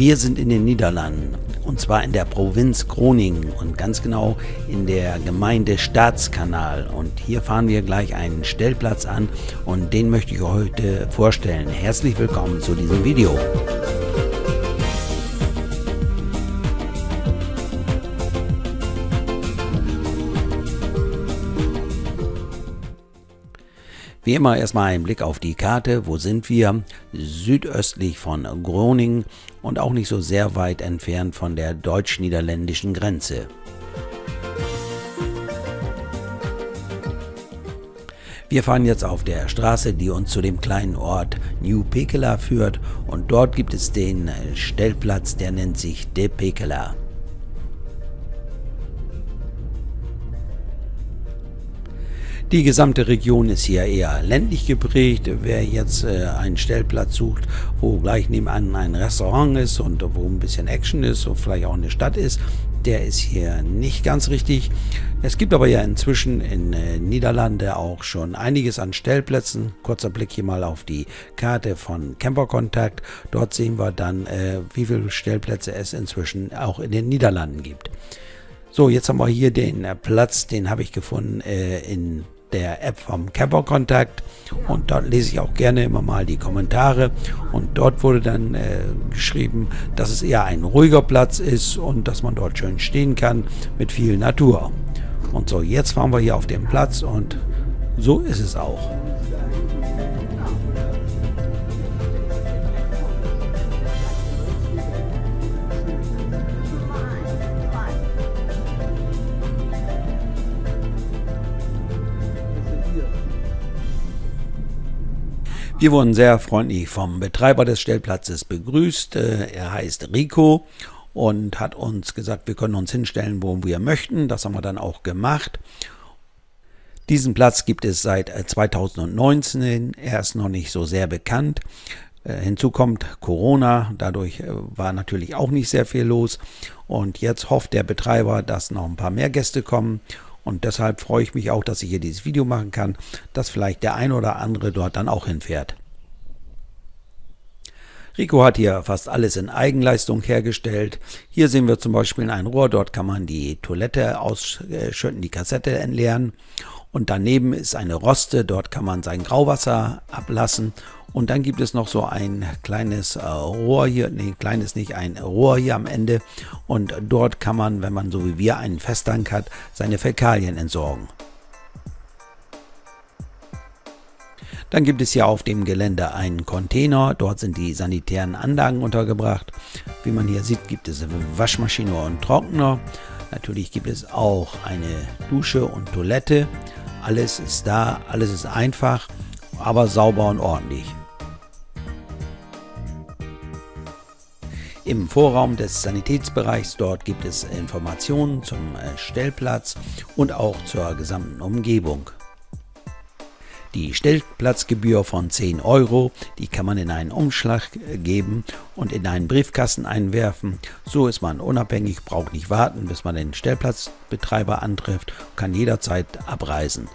Wir sind in den Niederlanden, und zwar in der Provinz Groningen und ganz genau in der Gemeinde Staatskanal. Und hier fahren wir gleich einen Stellplatz an und den möchte ich euch heute vorstellen. Herzlich willkommen zu diesem Video. Wie immer erstmal ein Blick auf die Karte. Wo sind wir? Südöstlich von Groningen und auch nicht so sehr weit entfernt von der deutsch-niederländischen Grenze. Wir fahren jetzt auf der Straße, die uns zu dem kleinen Ort Nieuw Pekela führt, und dort gibt es den Stellplatz, der nennt sich De Pekela. Die gesamte Region ist hier eher ländlich geprägt. Wer jetzt einen Stellplatz sucht, wo gleich nebenan ein Restaurant ist und wo ein bisschen Action ist und vielleicht auch eine Stadt ist, der ist hier nicht ganz richtig. Es gibt aber ja inzwischen in Niederlande auch schon einiges an Stellplätzen. Kurzer Blick hier mal auf die Karte von Camperkontakt. Dort sehen wir dann, wie viele Stellplätze es inzwischen auch in den Niederlanden gibt. So, jetzt haben wir hier den Platz, den habe ich gefunden in der App vom Camperkontakt, und dort lese ich auch gerne immer mal die Kommentare, und dort wurde dann geschrieben, dass es eher ein ruhiger Platz ist und dass man dort schön stehen kann mit viel Natur. Und so, jetzt fahren wir hier auf den Platz und so ist es auch. Wir wurden sehr freundlich vom Betreiber des Stellplatzes begrüßt. Er heißt Rico und hat uns gesagt, wir können uns hinstellen, wo wir möchten. Das haben wir dann auch gemacht. Diesen Platz gibt es seit 2019. Er ist noch nicht so sehr bekannt. Hinzu kommt Corona. Dadurch war natürlich auch nicht sehr viel los. Und jetzt hofft der Betreiber, dass noch ein paar mehr Gäste kommen. Und deshalb freue ich mich auch, dass ich hier dieses Video machen kann, dass vielleicht der ein oder andere dort dann auch hinfährt. Rico hat hier fast alles in Eigenleistung hergestellt. Hier sehen wir zum Beispiel ein Rohr, dort kann man die Toilette ausschütten, die Kassette entleeren. Und daneben ist eine Roste, dort kann man sein Grauwasser ablassen. Und dann gibt es noch so ein kleines Rohr hier, nee, kleines nicht, ein Rohr hier am Ende. Und dort kann man, wenn man so wie wir einen Festtank hat, seine Fäkalien entsorgen. Dann gibt es hier auf dem Gelände einen Container, dort sind die sanitären Anlagen untergebracht. Wie man hier sieht, gibt es eine Waschmaschine und Trockner. Natürlich gibt es auch eine Dusche und Toilette. Alles ist da, alles ist einfach, aber sauber und ordentlich. Im Vorraum des Sanitätsbereichs, dort gibt es Informationen zum Stellplatz und auch zur gesamten Umgebung. Die Stellplatzgebühr von 10 €, die kann man in einen Umschlag geben und in einen Briefkasten einwerfen. So ist man unabhängig, braucht nicht warten, bis man den Stellplatzbetreiber antrifft und kann jederzeit abreisen.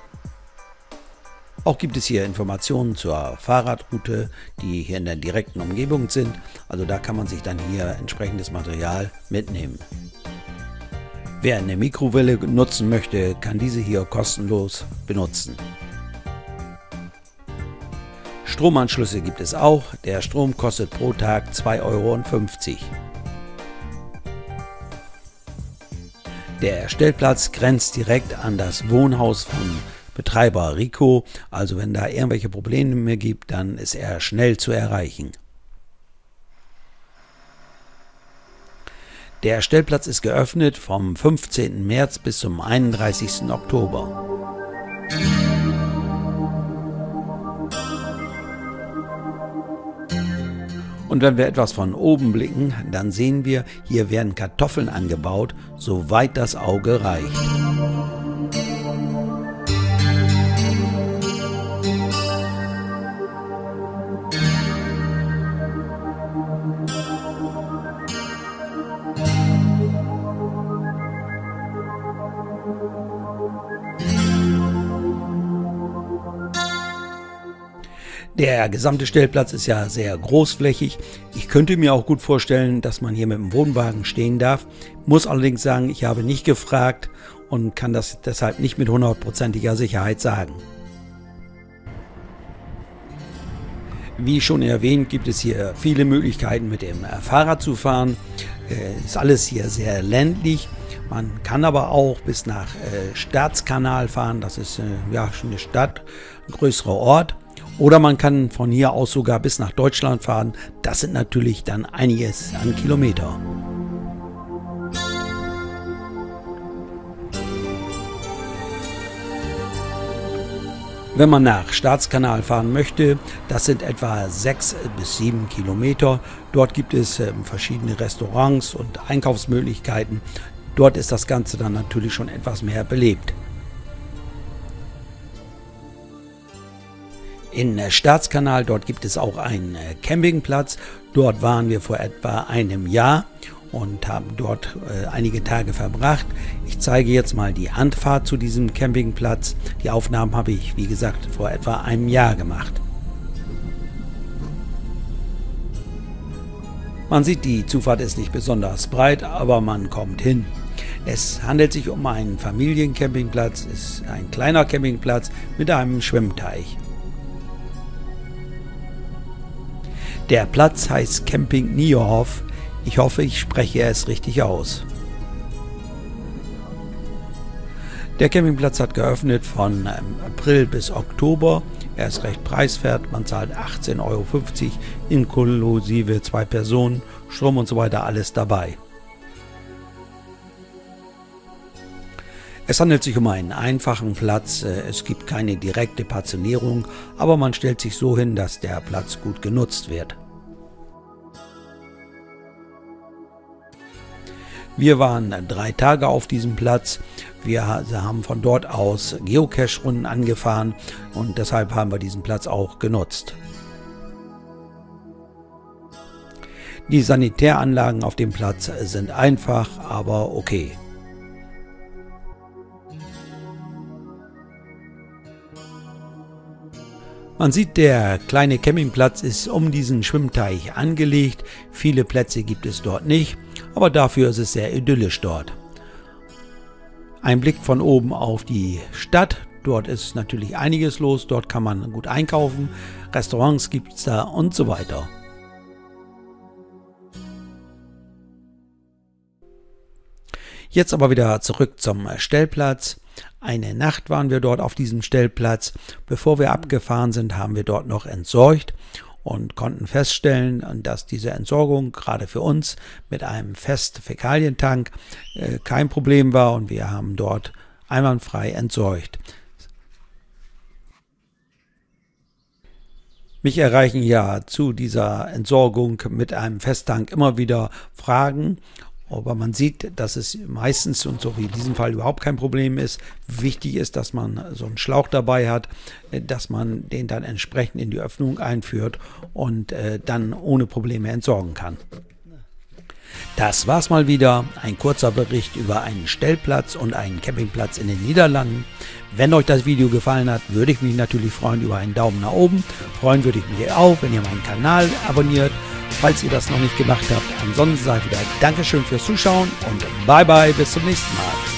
Auch gibt es hier Informationen zur Fahrradroute, die hier in der direkten Umgebung sind. Also da kann man sich dann hier entsprechendes Material mitnehmen. Wer eine Mikrowelle nutzen möchte, kann diese hier kostenlos benutzen. Stromanschlüsse gibt es auch. Der Strom kostet pro Tag 2,50 €. Der Stellplatz grenzt direkt an das Wohnhaus von Betreiber Rico. Also wenn da irgendwelche Probleme mehr gibt, dann ist er schnell zu erreichen. Der Stellplatz ist geöffnet vom 15. März bis zum 31. Oktober. Und wenn wir etwas von oben blicken, dann sehen wir, hier werden Kartoffeln angebaut, soweit das Auge reicht. Der gesamte Stellplatz ist ja sehr großflächig. Ich könnte mir auch gut vorstellen, dass man hier mit dem Wohnwagen stehen darf. Muss allerdings sagen, ich habe nicht gefragt und kann das deshalb nicht mit 100%iger Sicherheit sagen. Wie schon erwähnt, gibt es hier viele Möglichkeiten, mit dem Fahrrad zu fahren. Ist alles hier sehr ländlich. Man kann aber auch bis nach Staatskanal fahren. Das ist ja schon eine Stadt, ein größerer Ort. Oder man kann von hier aus sogar bis nach Deutschland fahren. Das sind natürlich dann einiges an Kilometer. Wenn man nach Staatskanal fahren möchte, das sind etwa 6 bis 7 Kilometer. Dort gibt es verschiedene Restaurants und Einkaufsmöglichkeiten. Dort ist das Ganze dann natürlich schon etwas mehr belebt. In Staatskanal, dort gibt es auch einen Campingplatz. Dort waren wir vor etwa einem Jahr und haben dort einige Tage verbracht. Ich zeige jetzt mal die Anfahrt zu diesem Campingplatz. Die Aufnahmen habe ich, wie gesagt, vor etwa einem Jahr gemacht. Man sieht, die Zufahrt ist nicht besonders breit, aber man kommt hin. Es handelt sich um einen Familiencampingplatz, ist ein kleiner Campingplatz mit einem Schwimmteich. Der Platz heißt Camping Niehoff. Ich hoffe, ich spreche es richtig aus. Der Campingplatz hat geöffnet von April bis Oktober. Er ist recht preiswert. Man zahlt 18,50 € inklusive 2 Personen, Strom und so weiter, alles dabei. Es handelt sich um einen einfachen Platz. Es gibt keine direkte Parzellierung, aber man stellt sich so hin, dass der Platz gut genutzt wird. Wir waren 3 Tage auf diesem Platz. Wir haben von dort aus Geocache-Runden angefahren und deshalb haben wir diesen Platz auch genutzt. Die Sanitäranlagen auf dem Platz sind einfach, aber okay. Man sieht, der kleine Campingplatz ist um diesen Schwimmteich angelegt. Viele Plätze gibt es dort nicht, aber dafür ist es sehr idyllisch dort. Ein Blick von oben auf die Stadt. Dort ist natürlich einiges los. Dort kann man gut einkaufen. Restaurants gibt es da und so weiter. Jetzt aber wieder zurück zum Stellplatz. Eine Nacht waren wir dort auf diesem Stellplatz. Bevor wir abgefahren sind, haben wir dort noch entsorgt und konnten feststellen, dass diese Entsorgung gerade für uns mit einem Fäkalientank kein Problem war und wir haben dort einwandfrei entsorgt. Mich erreichen ja zu dieser Entsorgung mit einem Festtank immer wieder Fragen. Aber man sieht, dass es meistens und so wie in diesem Fall überhaupt kein Problem ist. Wichtig ist, dass man so einen Schlauch dabei hat, dass man den dann entsprechend in die Öffnung einführt und dann ohne Probleme entsorgen kann. Das war's mal wieder. Ein kurzer Bericht über einen Stellplatz und einen Campingplatz in den Niederlanden. Wenn euch das Video gefallen hat, würde ich mich natürlich freuen über einen Daumen nach oben. Freuen würde ich mich auch, wenn ihr meinen Kanal abonniert, falls ihr das noch nicht gemacht habt. Ansonsten sage ich wieder Dankeschön fürs Zuschauen und bye bye, bis zum nächsten Mal.